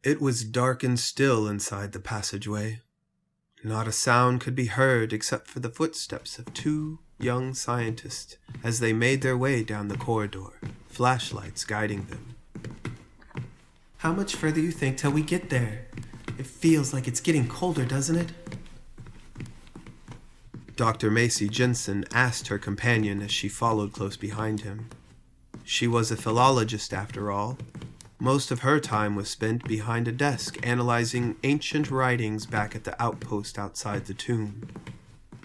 It was dark and still inside the passageway. Not a sound could be heard except for the footsteps of two young scientists as they made their way down the corridor, flashlights guiding them. How much further you think till we get there? It feels like it's getting colder, doesn't it? Dr. Macy Jensen asked her companion as she followed close behind him. She was a philologist after all. Most of her time was spent behind a desk analyzing ancient writings back at the outpost outside the tomb,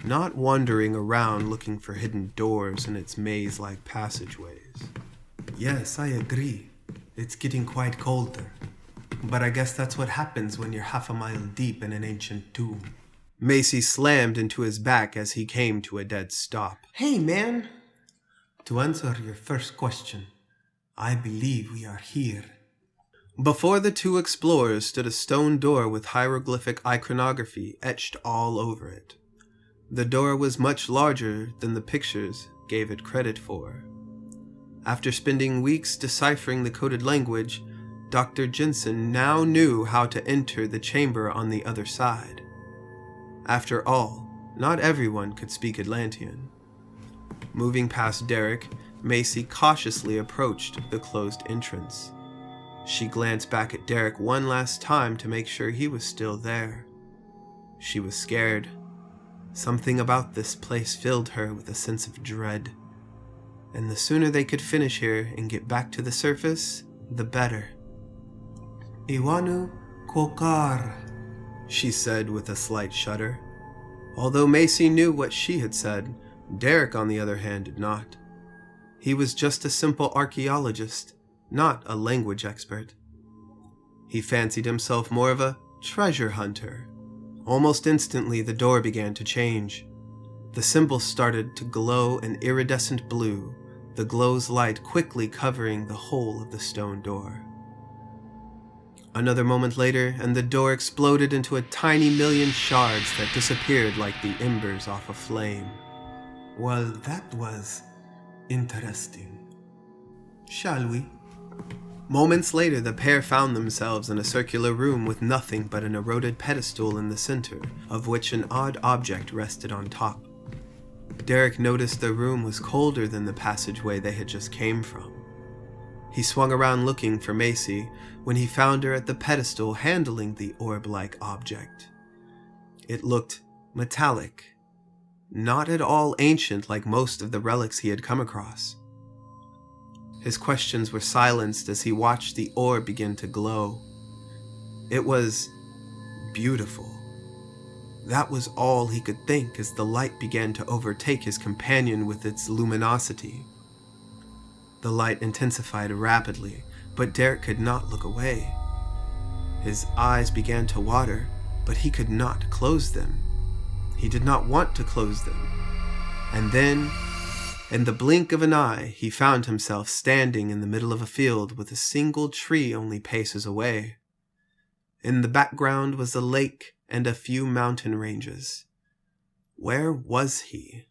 not wandering around looking for hidden doors in its maze-like passageways. Yes, I agree. It's getting quite colder. But I guess that's what happens when you're half a mile deep in an ancient tomb. Macy slammed into his back as he came to a dead stop. Hey, man! To answer your first question, I believe we are here. Before the two explorers stood a stone door with hieroglyphic iconography etched all over it. The door was much larger than the pictures gave it credit for. After spending weeks deciphering the coded language, Dr. Jensen now knew how to enter the chamber on the other side. After all, not everyone could speak Atlantean. Moving past Derek, Macy cautiously approached the closed entrance. She glanced back at Derek one last time to make sure he was still there. She was scared. Something about this place filled her with a sense of dread. And the sooner they could finish here and get back to the surface, the better. Iwanu Kokar, she said with a slight shudder. Although Macy knew what she had said, Derek, on the other hand, did not. He was just a simple archaeologist, not a language expert. He fancied himself more of a treasure hunter. Almost instantly, the door began to change. The symbol started to glow an iridescent blue, the glow's light quickly covering the whole of the stone door. Another moment later, and the door exploded into a tiny million shards that disappeared like the embers off a flame. Well, that was interesting. Shall we? Moments later, the pair found themselves in a circular room with nothing but an eroded pedestal in the center, of which an odd object rested on top. Derek noticed the room was colder than the passageway they had just came from. He swung around looking for Macy when he found her at the pedestal handling the orb-like object. It looked metallic, not at all ancient like most of the relics he had come across. His questions were silenced as he watched the orb begin to glow. It was beautiful. That was all he could think as the light began to overtake his companion with its luminosity. The light intensified rapidly, but Derek could not look away. His eyes began to water, but he could not close them. He did not want to close them. And then, in the blink of an eye, he found himself standing in the middle of a field with a single tree only paces away. In the background was a lake and a few mountain ranges. Where was he?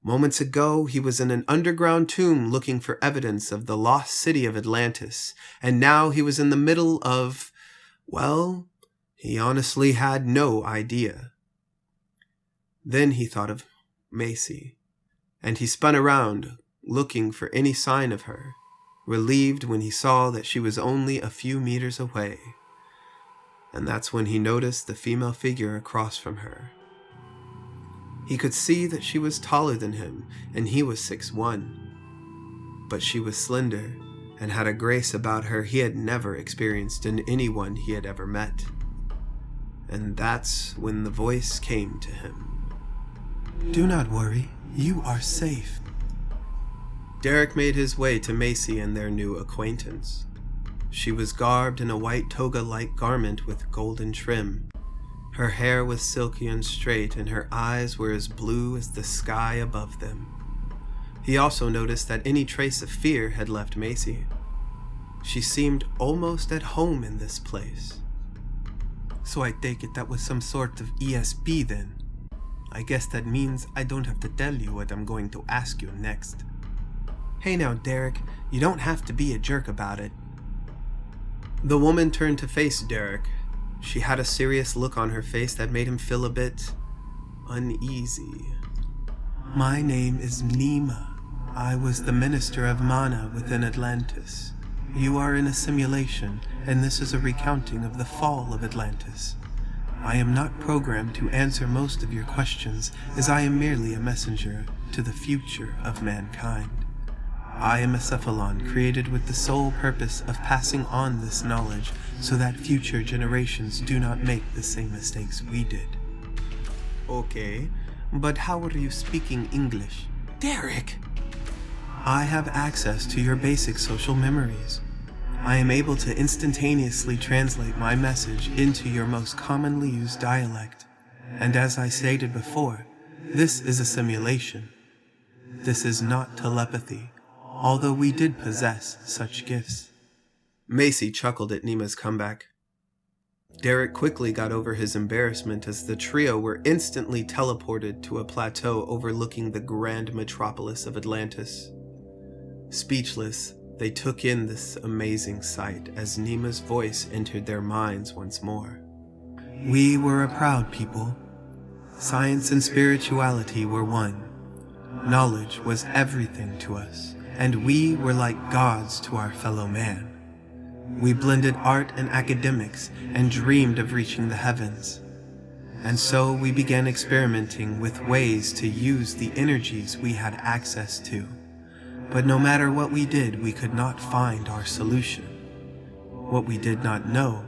Moments ago, he was in an underground tomb looking for evidence of the lost city of Atlantis, and now he was in the middle of, well, he honestly had no idea. Then he thought of Macy, and he spun around, looking for any sign of her, relieved when he saw that she was only a few meters away. And that's when he noticed the female figure across from her. He could see that she was taller than him, and he was 6'1". But she was slender, and had a grace about her he had never experienced in anyone he had ever met. And that's when the voice came to him. Do not worry, you are safe. Derek made his way to Macy and their new acquaintance. She was garbed in a white toga-like garment with golden trim. Her hair was silky and straight, and her eyes were as blue as the sky above them. He also noticed that any trace of fear had left Macy. She seemed almost at home in this place. So I take it that was some sort of ESP then. I guess that means I don't have to tell you what I'm going to ask you next. Hey now, Derek, you don't have to be a jerk about it. The woman turned to face Derek. She had a serious look on her face that made him feel a bit uneasy. My name is Nima. I was the Minister of Mana within Atlantis. You are in a simulation, and this is a recounting of the fall of Atlantis. I am not programmed to answer most of your questions, as I am merely a messenger to the future of mankind. I am a cephalon created with the sole purpose of passing on this knowledge so that future generations do not make the same mistakes we did. Okay, but how are you speaking English? Derek! I have access to your basic social memories. I am able to instantaneously translate my message into your most commonly used dialect. And as I stated before, this is a simulation. This is not telepathy, although we did possess such gifts. Macy chuckled at Nima's comeback. Derek quickly got over his embarrassment as the trio were instantly teleported to a plateau overlooking the grand metropolis of Atlantis. Speechless, they took in this amazing sight as Nima's voice entered their minds once more. We were a proud people. Science and spirituality were one. Knowledge was everything to us, and we were like gods to our fellow man. We blended art and academics and dreamed of reaching the heavens. And so we began experimenting with ways to use the energies we had access to. But no matter what we did, we could not find our solution. What we did not know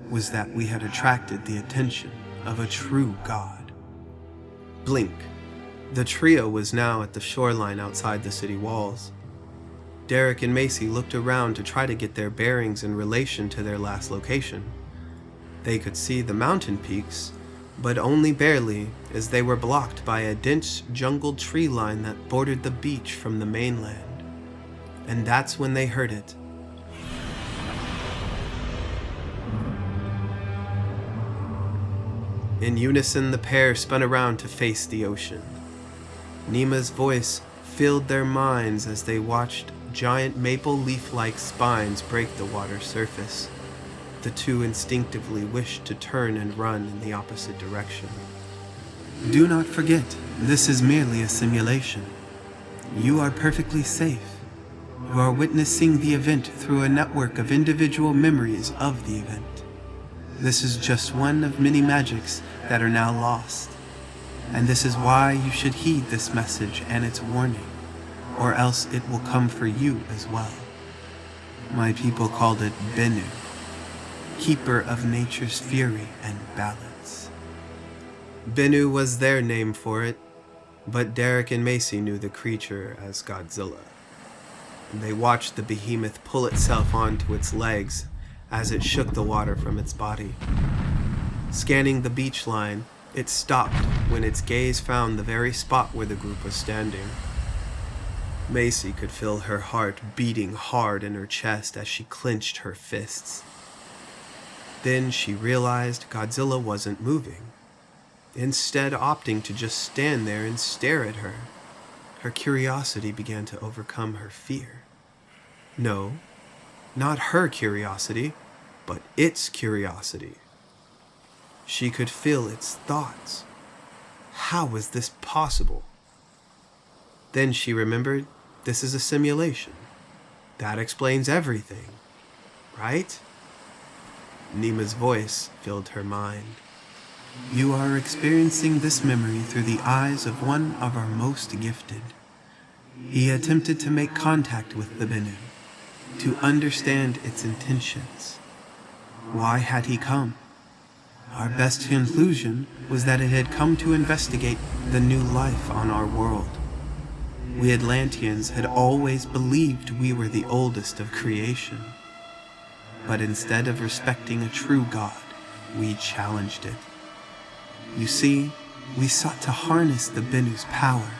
was that we had attracted the attention of a true god. Blink. The trio was now at the shoreline outside the city walls. Derek and Macy looked around to try to get their bearings in relation to their last location. They could see the mountain peaks, but only barely, as they were blocked by a dense jungle tree line that bordered the beach from the mainland. And that's when they heard it. In unison, the pair spun around to face the ocean. Nima's voice filled their minds as they watched giant maple leaf-like spines break the water's surface. The two instinctively wished to turn and run in the opposite direction. Do not forget, this is merely a simulation. You are perfectly safe. You are witnessing the event through a network of individual memories of the event. This is just one of many magics that are now lost. And this is why you should heed this message and its warning, or else it will come for you as well. My people called it Bennu, keeper of nature's fury and balance. Bennu was their name for it, but Derek and Macy knew the creature as Godzilla. They watched the behemoth pull itself onto its legs as it shook the water from its body. Scanning the beach line, it stopped when its gaze found the very spot where the group was standing. Macy could feel her heart beating hard in her chest as she clenched her fists. Then she realized Godzilla wasn't moving, instead opting to just stand there and stare at her. Her curiosity began to overcome her fear. No, not her curiosity, but its curiosity. She could feel its thoughts. How was this possible? Then she remembered this is a simulation. That explains everything, right? Nima's voice filled her mind. You are experiencing this memory through the eyes of one of our most gifted. He attempted to make contact with the Bennu, to understand its intentions. Why had he come? Our best conclusion was that it had come to investigate the new life on our world. We Atlanteans had always believed we were the oldest of creation. But instead of respecting a true God, we challenged it. You see, we sought to harness the Bennu's power.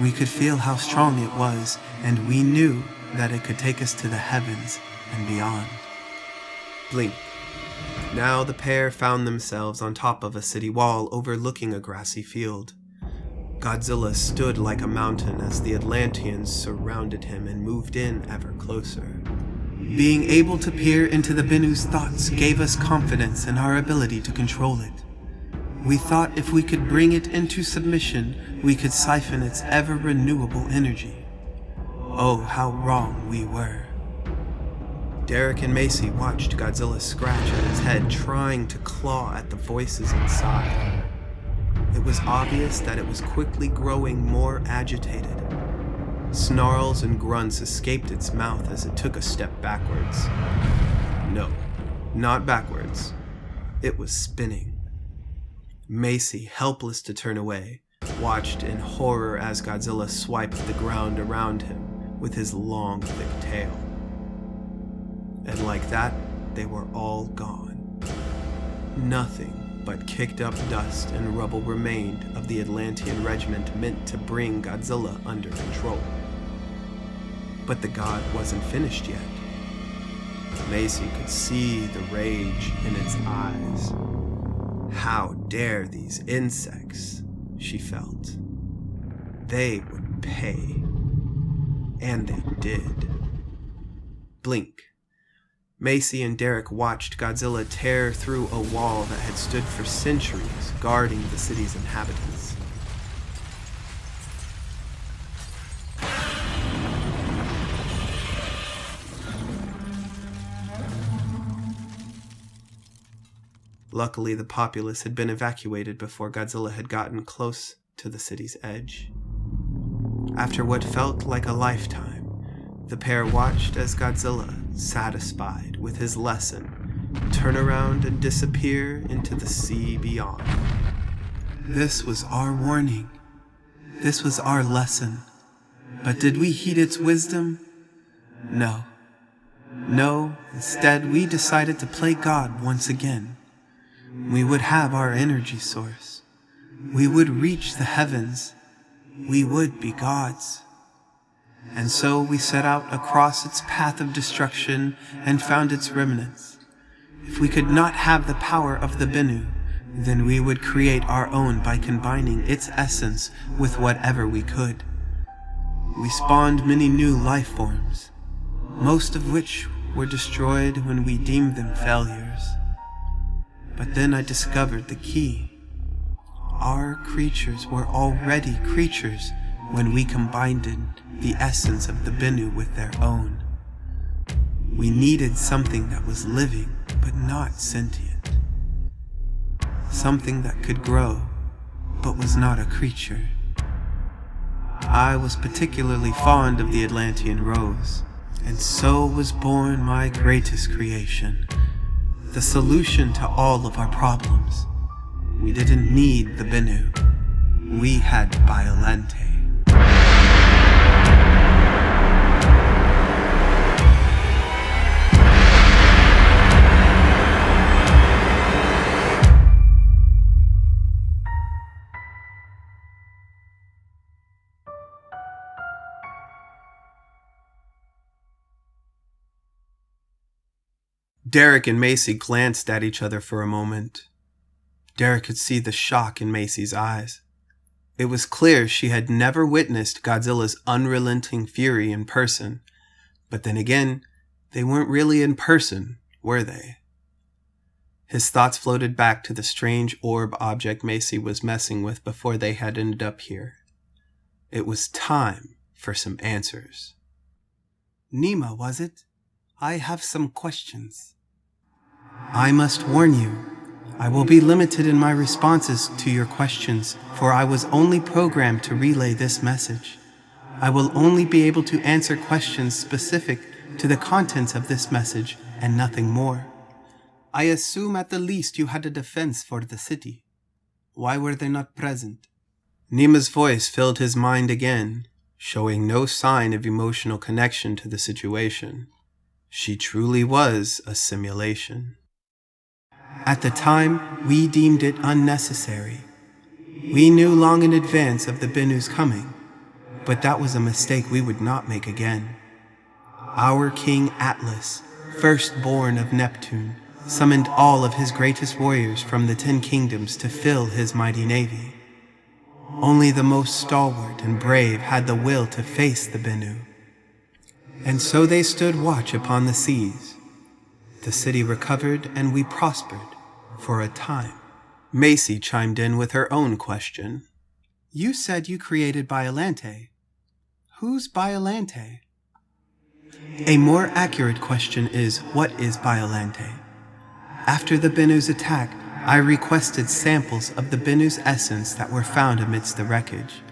We could feel how strong it was, and we knew that it could take us to the heavens and beyond. Blink. Now the pair found themselves on top of a city wall overlooking a grassy field. Godzilla stood like a mountain as the Atlanteans surrounded him and moved in ever closer. Being able to peer into the Benu's thoughts gave us confidence in our ability to control it. We thought if we could bring it into submission, we could siphon its ever-renewable energy. Oh, how wrong we were. Derek and Macy watched Godzilla scratch at its head, trying to claw at the voices inside. It was obvious that it was quickly growing more agitated. Snarls and grunts escaped its mouth as it took a step backwards. No, not backwards. It was spinning. Macy, helpless to turn away, watched in horror as Godzilla swiped the ground around him with his long, thick tail. And like that, they were all gone. Nothing but kicked up dust and rubble remained of the Atlantean regiment meant to bring Godzilla under control. But the god wasn't finished yet. Macy could see the rage in its eyes. How dare these insects, she felt. They would pay. And they did. Blink. Macy and Derek watched Godzilla tear through a wall that had stood for centuries, guarding the city's inhabitants. Luckily, the populace had been evacuated before Godzilla had gotten close to the city's edge. After what felt like a lifetime, the pair watched as Godzilla, satisfied with his lesson, turn around and disappear into the sea beyond. This was our warning. This was our lesson. But did we heed its wisdom? No. No, instead we decided to play God once again. We would have our energy source. We would reach the heavens. We would be gods. And so we set out across its path of destruction and found its remnants. If we could not have the power of the Benu, then we would create our own by combining its essence with whatever we could. We spawned many new life forms, most of which were destroyed when we deemed them failures. But then I discovered the key. Our creatures were already creatures when we combined the essence of the Benu with their own. We needed something that was living, but not sentient. Something that could grow, but was not a creature. I was particularly fond of the Atlantean rose, and so was born my greatest creation, the solution to all of our problems. We didn't need the Benu. We had Biollante. Derek and Macy glanced at each other for a moment. Derek could see the shock in Macy's eyes. It was clear she had never witnessed Godzilla's unrelenting fury in person, but then again, they weren't really in person, were they? His thoughts floated back to the strange orb object Macy was messing with before they had ended up here. It was time for some answers. Nima, was it? I have some questions. I must warn you, I will be limited in my responses to your questions, for I was only programmed to relay this message. I will only be able to answer questions specific to the contents of this message and nothing more. I assume at the least you had a defense for the city. Why were they not present? Nima's voice filled his mind again, showing no sign of emotional connection to the situation. She truly was a simulation. At the time, we deemed it unnecessary. We knew long in advance of the Benu's coming, but that was a mistake we would not make again. Our King Atlas, firstborn of Neptune, summoned all of his greatest warriors from the 10 kingdoms to fill his mighty navy. Only the most stalwart and brave had the will to face the Benu. And so they stood watch upon the seas. The city recovered and we prospered for a time. Macy chimed in with her own question. You said you created Biollante. Who's Biollante? A more accurate question is, what is Biollante? After the Benu's attack, I requested samples of the Benu's essence that were found amidst the wreckage.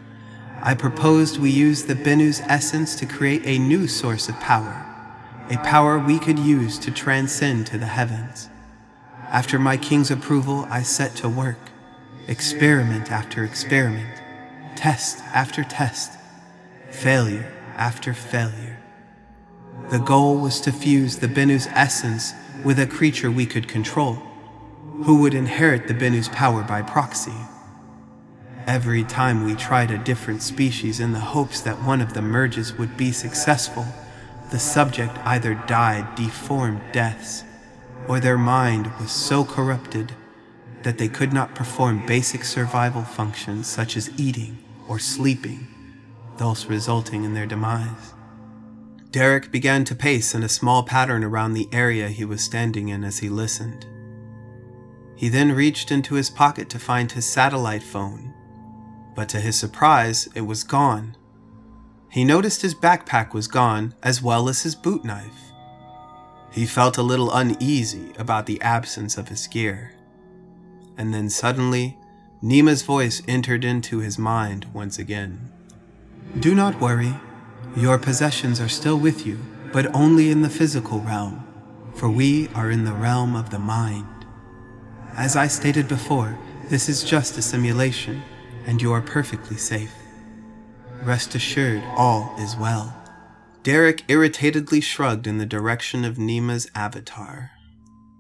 I proposed we use the Benu's essence to create a new source of power, a power we could use to transcend to the heavens. After my king's approval, I set to work, experiment after experiment, test after test, failure after failure. The goal was to fuse the Benu's essence with a creature we could control, who would inherit the Benu's power by proxy. Every time we tried a different species in the hopes that one of the merges would be successful, the subject either died deformed deaths, or their mind was so corrupted that they could not perform basic survival functions such as eating or sleeping, thus resulting in their demise. Derek began to pace in a small pattern around the area he was standing in as he listened. He then reached into his pocket to find his satellite phone, but to his surprise, it was gone. He noticed his backpack was gone, as well as his boot knife. He felt a little uneasy about the absence of his gear. And then suddenly, Nima's voice entered into his mind once again. Do not worry. Your possessions are still with you, but only in the physical realm, for we are in the realm of the mind. As I stated before, this is just a simulation, and you are perfectly safe. Rest assured, all is well. Derek irritatedly shrugged in the direction of Nima's avatar.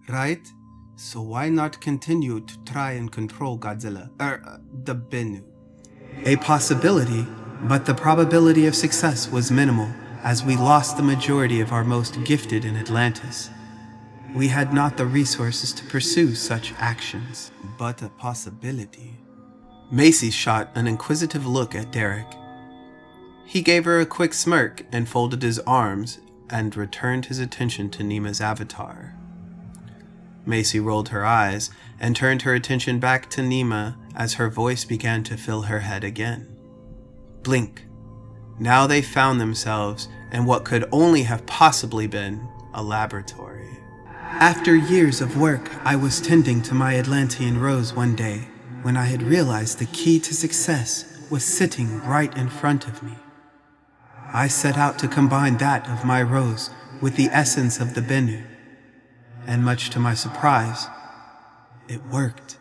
Right? So why not continue to try and control Godzilla, the Benu? A possibility, but the probability of success was minimal, as we lost the majority of our most gifted in Atlantis. We had not the resources to pursue such actions. But a possibility. Macy shot an inquisitive look at Derek. He gave her a quick smirk and folded his arms and returned his attention to Nima's avatar. Macy rolled her eyes and turned her attention back to Nima as her voice began to fill her head again. Blink. Now they found themselves in what could only have possibly been a laboratory. After years of work, I was tending to my Atlantean rose one day when I had realized the key to success was sitting right in front of me. I set out to combine that of my rose with the essence of the Benu, and much to my surprise, it worked.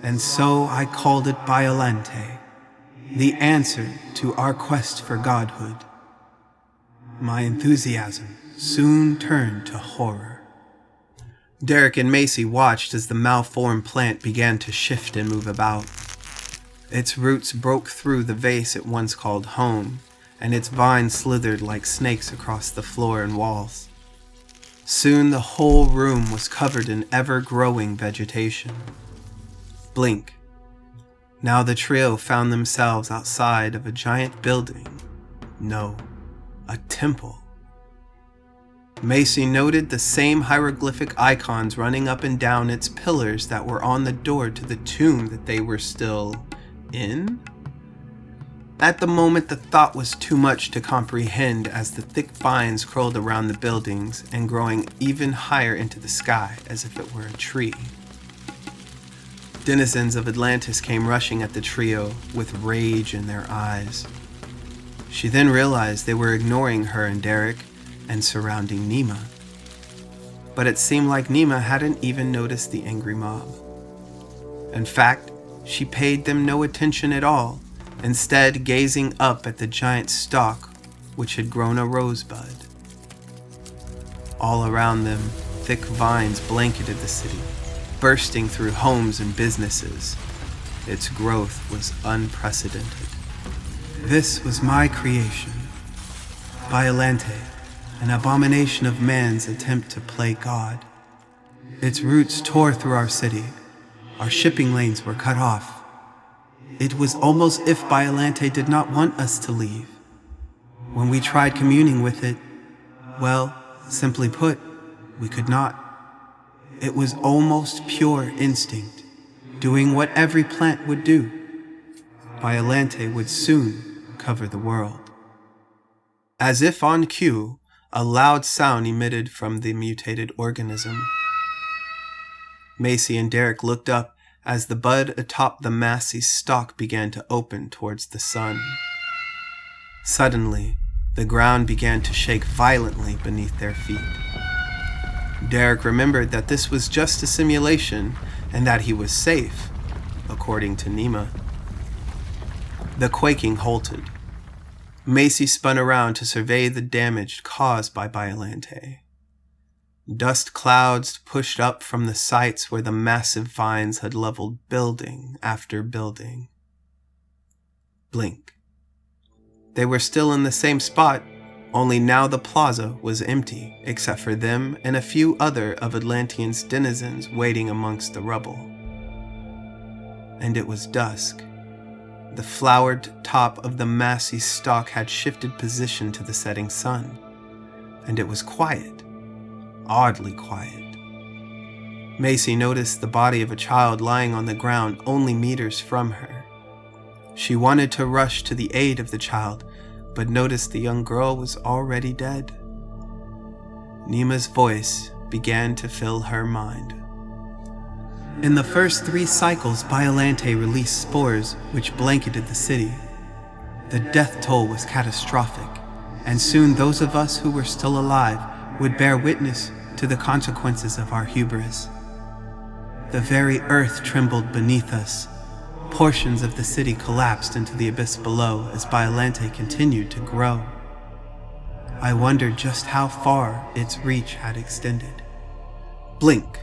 And so I called it Biollante, the answer to our quest for godhood. My enthusiasm soon turned to horror. Derek and Macy watched as the malformed plant began to shift and move about. Its roots broke through the vase it once called home, and its vines slithered like snakes across the floor and walls. Soon the whole room was covered in ever-growing vegetation. Blink. Now the trio found themselves outside of a giant building. No, a temple. Macy noted the same hieroglyphic icons running up and down its pillars that were on the door to the tomb that they were still in. At the moment, the thought was too much to comprehend as the thick vines curled around the buildings and growing even higher into the sky as if it were a tree. Denizens of Atlantis came rushing at the trio with rage in their eyes. She then realized they were ignoring her and Derek and surrounding Nima. But it seemed like Nima hadn't even noticed the angry mob. In fact, she paid them no attention at all, instead gazing up at the giant stalk which had grown a rosebud. All around them, thick vines blanketed the city, bursting through homes and businesses. Its growth was unprecedented. This was my creation, Biollante, an abomination of man's attempt to play God. Its roots tore through our city. Our shipping lanes were cut off. It was almost if Biollante did not want us to leave. When we tried communing with it, well, simply put, we could not. It was almost pure instinct, doing what every plant would do. Biollante would soon cover the world. As if on cue, a loud sound emitted from the mutated organism. Macy and Derek looked up as the bud atop the massy stalk began to open towards the sun. Suddenly, the ground began to shake violently beneath their feet. Derek remembered that this was just a simulation and that he was safe, according to Nima. The quaking halted. Macy spun around to survey the damage caused by Biollante. Dust clouds pushed up from the sites where the massive vines had leveled building after building. Blink. They were still in the same spot, only now the plaza was empty, except for them and a few other of Atlantean's denizens waiting amongst the rubble. And it was dusk. The flowered top of the massy stalk had shifted position to the setting sun, and it was quiet, oddly quiet. Macy noticed the body of a child lying on the ground only meters from her. She wanted to rush to the aid of the child, but noticed the young girl was already dead. Nima's voice began to fill her mind. In the first 3 cycles, Biollante released spores which blanketed the city. The death toll was catastrophic, and soon those of us who were still alive would bear witness to the consequences of our hubris. The very earth trembled beneath us. Portions of the city collapsed into the abyss below as Biollante continued to grow. I wondered just how far its reach had extended. Blink.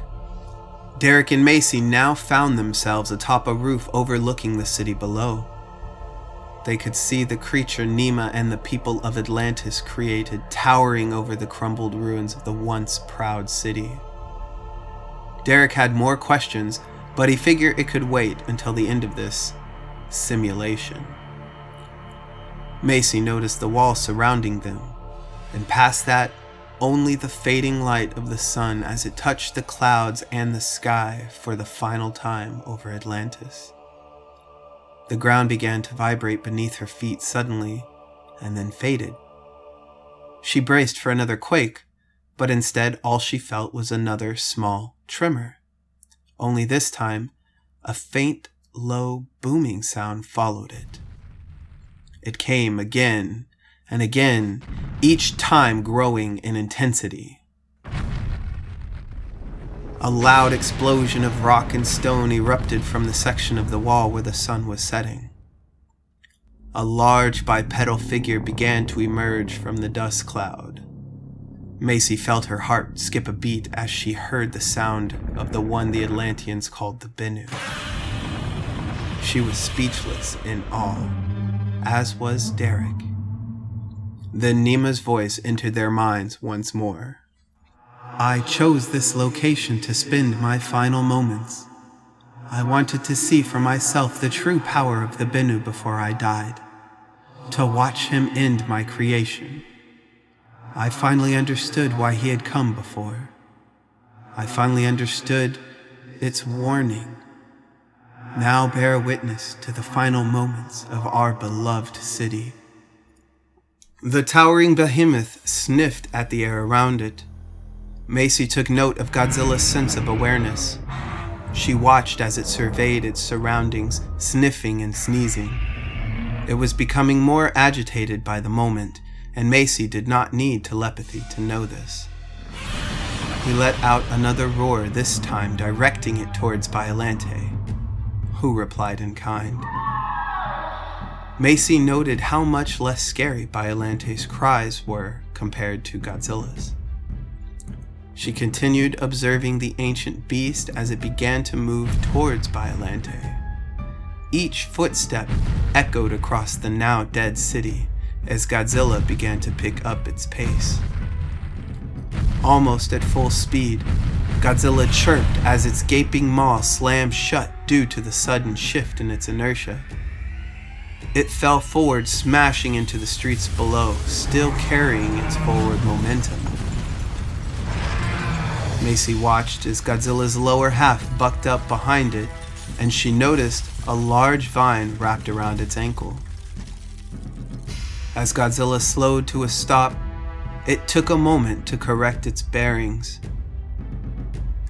Derek and Macy now found themselves atop a roof overlooking the city below. They could see the creature Nima and the people of Atlantis created towering over the crumbled ruins of the once proud city. Derek had more questions, but he figured it could wait until the end of this simulation. Macy noticed the wall surrounding them, and past that, only the fading light of the sun as it touched the clouds and the sky for the final time over Atlantis. The ground began to vibrate beneath her feet suddenly, and then faded. She braced for another quake, but instead all she felt was another small tremor. Only this time, a faint, low, booming sound followed it. It came again and again, each time growing in intensity. A loud explosion of rock and stone erupted from the section of the wall where the sun was setting. A large bipedal figure began to emerge from the dust cloud. Macy felt her heart skip a beat as she heard the sound of the one the Atlanteans called the Bennu. She was speechless in awe, as was Derek. Then Nima's voice entered their minds once more. I chose this location to spend my final moments. I wanted to see for myself the true power of the Bennu before I died, to watch him end my creation. I finally understood why he had come before. I finally understood its warning. Now bear witness to the final moments of our beloved city. The towering behemoth sniffed at the air around it. Macy took note of Godzilla's sense of awareness. She watched as it surveyed its surroundings, sniffing and sneezing. It was becoming more agitated by the moment, and Macy did not need telepathy to know this. He let out another roar, this time directing it towards Biollante, who replied in kind. Macy noted how much less scary Biollante's cries were compared to Godzilla's. She continued observing the ancient beast as it began to move towards Biollante. Each footstep echoed across the now dead city as Godzilla began to pick up its pace. Almost at full speed, Godzilla chirped as its gaping maw slammed shut due to the sudden shift in its inertia. It fell forward, smashing into the streets below, still carrying its forward momentum. Macy watched as Godzilla's lower half bucked up behind it, and she noticed a large vine wrapped around its ankle. As Godzilla slowed to a stop, it took a moment to correct its bearings.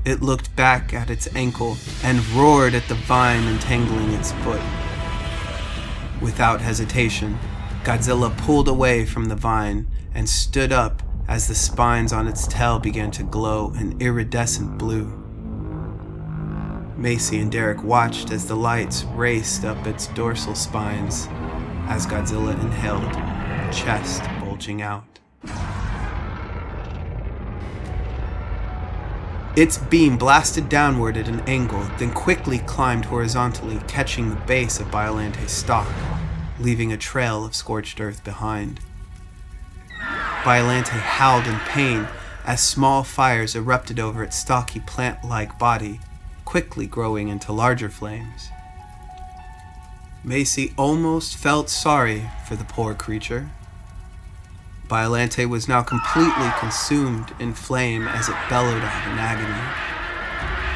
It looked back at its ankle and roared at the vine entangling its foot. Without hesitation, Godzilla pulled away from the vine and stood up as the spines on its tail began to glow an iridescent blue. Macy and Derek watched as the lights raced up its dorsal spines as Godzilla inhaled, chest bulging out. Its beam blasted downward at an angle, then quickly climbed horizontally, catching the base of Biollante's stalk, leaving a trail of scorched earth behind. Biollante howled in pain as small fires erupted over its stocky plant-like body, quickly growing into larger flames. Macy almost felt sorry for the poor creature. Biollante was now completely consumed in flame as it bellowed out in agony.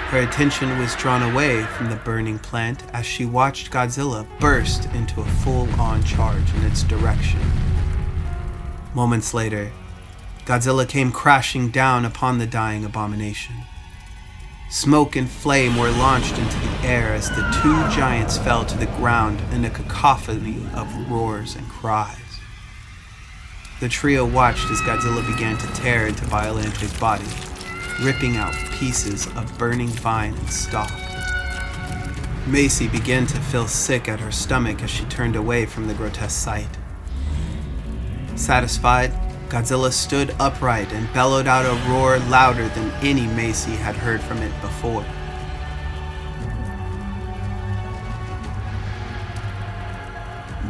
Her attention was drawn away from the burning plant as she watched Godzilla burst into a full-on charge in its direction. Moments later, Godzilla came crashing down upon the dying abomination. Smoke and flame were launched into the air as the two giants fell to the ground in a cacophony of roars and cries. The trio watched as Godzilla began to tear into Biollante's body, ripping out pieces of burning vine and stalk. Macy began to feel sick at her stomach as she turned away from the grotesque sight. Satisfied, Godzilla stood upright and bellowed out a roar louder than any Macy had heard from it before.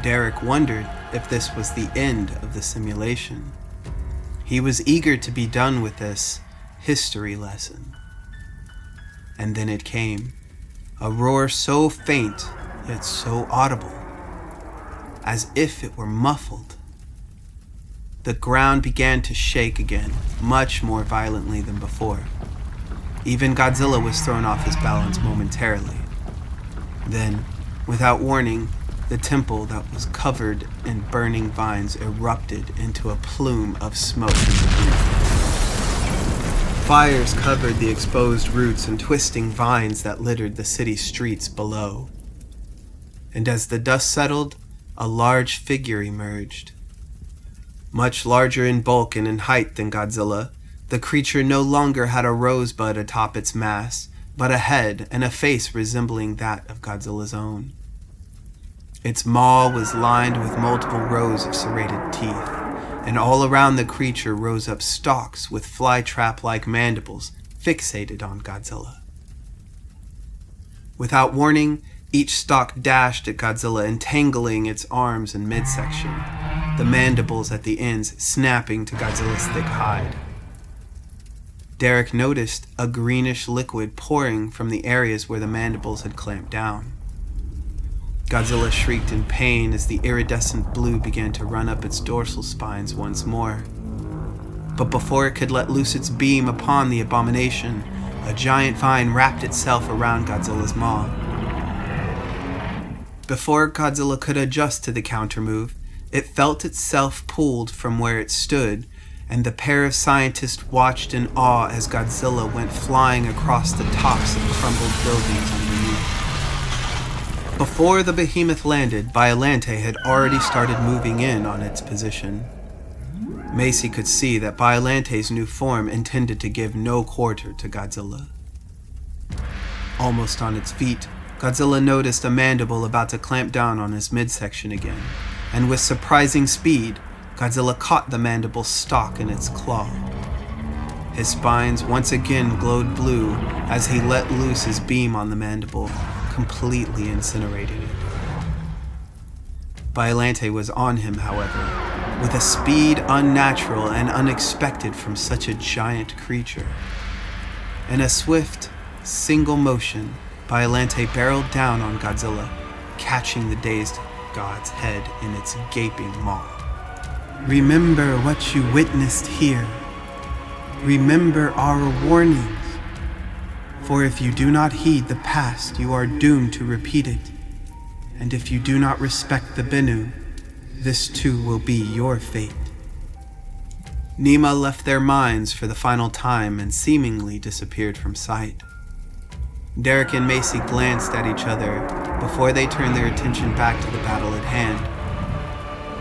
Derek wondered if this was the end of the simulation. He was eager to be done with this history lesson. And then it came, a roar so faint yet so audible, as if it were muffled. The ground began to shake again, much more violently than before. Even Godzilla was thrown off his balance momentarily. Then, without warning, the temple that was covered in burning vines erupted into a plume of smoke and debris. Fires covered the exposed roots and twisting vines that littered the city streets below. And as the dust settled, a large figure emerged. Much larger in bulk and in height than Godzilla, the creature no longer had a rosebud atop its mass, but a head and a face resembling that of Godzilla's own. Its maw was lined with multiple rows of serrated teeth, and all around the creature rose up stalks with flytrap-like mandibles fixated on Godzilla. Without warning, each stalk dashed at Godzilla, entangling its arms and midsection, the mandibles at the ends snapping to Godzilla's thick hide. Derek noticed a greenish liquid pouring from the areas where the mandibles had clamped down. Godzilla shrieked in pain as the iridescent blue began to run up its dorsal spines once more. But before it could let loose its beam upon the abomination, a giant vine wrapped itself around Godzilla's maw. Before Godzilla could adjust to the countermove, it felt itself pulled from where it stood, and the pair of scientists watched in awe as Godzilla went flying across the tops of crumbled buildings underneath. Before the behemoth landed, Biollante had already started moving in on its position. Macy could see that Biollante's new form intended to give no quarter to Godzilla. Almost on its feet, Godzilla noticed a mandible about to clamp down on his midsection again, and with surprising speed, Godzilla caught the mandible's stalk in its claw. His spines once again glowed blue as he let loose his beam on the mandible, completely incinerating it. Biollante was on him, however, with a speed unnatural and unexpected from such a giant creature. In a swift, single motion, Biollante barreled down on Godzilla, catching the dazed god's head in its gaping maw. Remember what you witnessed here. Remember our warnings. For if you do not heed the past, you are doomed to repeat it. And if you do not respect the Bennu, this too will be your fate. Nima left their minds for the final time and seemingly disappeared from sight. Derek and Macy glanced at each other before they turned their attention back to the battle at hand.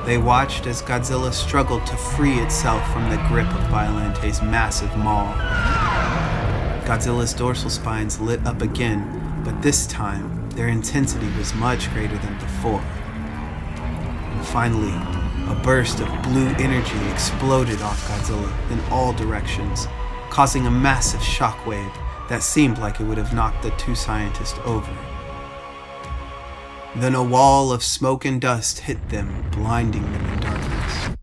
They watched as Godzilla struggled to free itself from the grip of Biollante's massive maw. Godzilla's dorsal spines lit up again, but this time their intensity was much greater than before. And finally, a burst of blue energy exploded off Godzilla in all directions, causing a massive shockwave that seemed like it would have knocked the two scientists over. Then a wall of smoke and dust hit them, blinding them in darkness.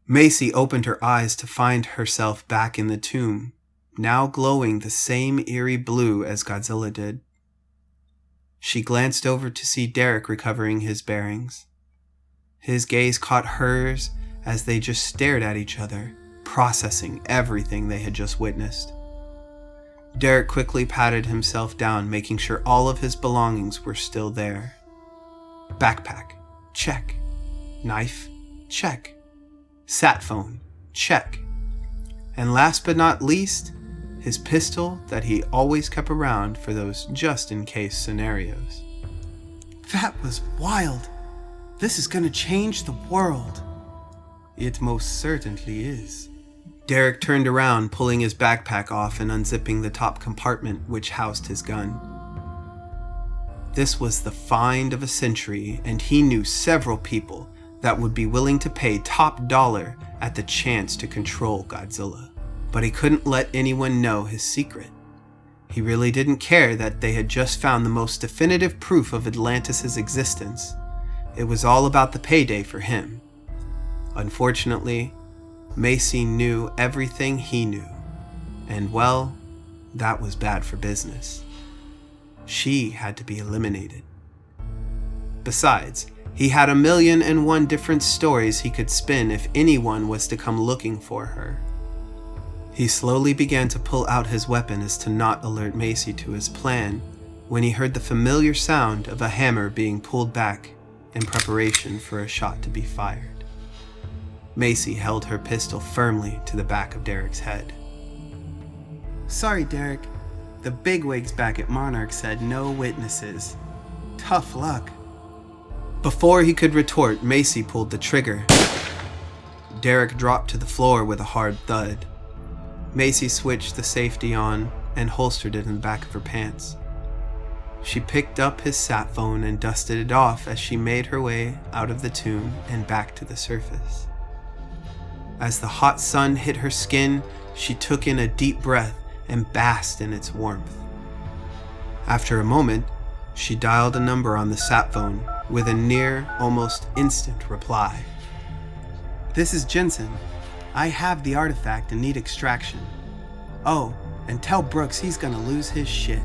Macy opened her eyes to find herself back in the tomb, now glowing the same eerie blue as Godzilla did. She glanced over to see Derek recovering his bearings. His gaze caught hers as they just stared at each other, processing everything they had just witnessed. Derek quickly patted himself down, making sure all of his belongings were still there. Backpack, check. Knife, check. Sat phone, check. And last but not least, his pistol that he always kept around for those just-in-case scenarios. That was wild. This is gonna change the world. It most certainly is. Derek turned around, pulling his backpack off and unzipping the top compartment which housed his gun. This was the find of a century, and he knew several people that would be willing to pay top dollar at the chance to control Godzilla. But he couldn't let anyone know his secret. He really didn't care that they had just found the most definitive proof of Atlantis' existence. It was all about the payday for him. Unfortunately, Macy knew everything he knew, and well, that was bad for business. She had to be eliminated. Besides, he had 1,000,001 different stories he could spin if anyone was to come looking for her. He slowly began to pull out his weapon as to not alert Macy to his plan when he heard the familiar sound of a hammer being pulled back in preparation for a shot to be fired. Macy held her pistol firmly to the back of Derek's head. Sorry, Derek. The bigwigs back at Monarch said no witnesses. Tough luck. Before he could retort, Macy pulled the trigger. Derek dropped to the floor with a hard thud. Macy switched the safety on and holstered it in the back of her pants. She picked up his sat phone and dusted it off as she made her way out of the tomb and back to the surface. As the hot sun hit her skin, she took in a deep breath and basked in its warmth. After a moment, she dialed a number on the sat phone with a near, almost instant reply. This is Jensen. I have the artifact and need extraction. Oh, and tell Brooks he's gonna lose his shit.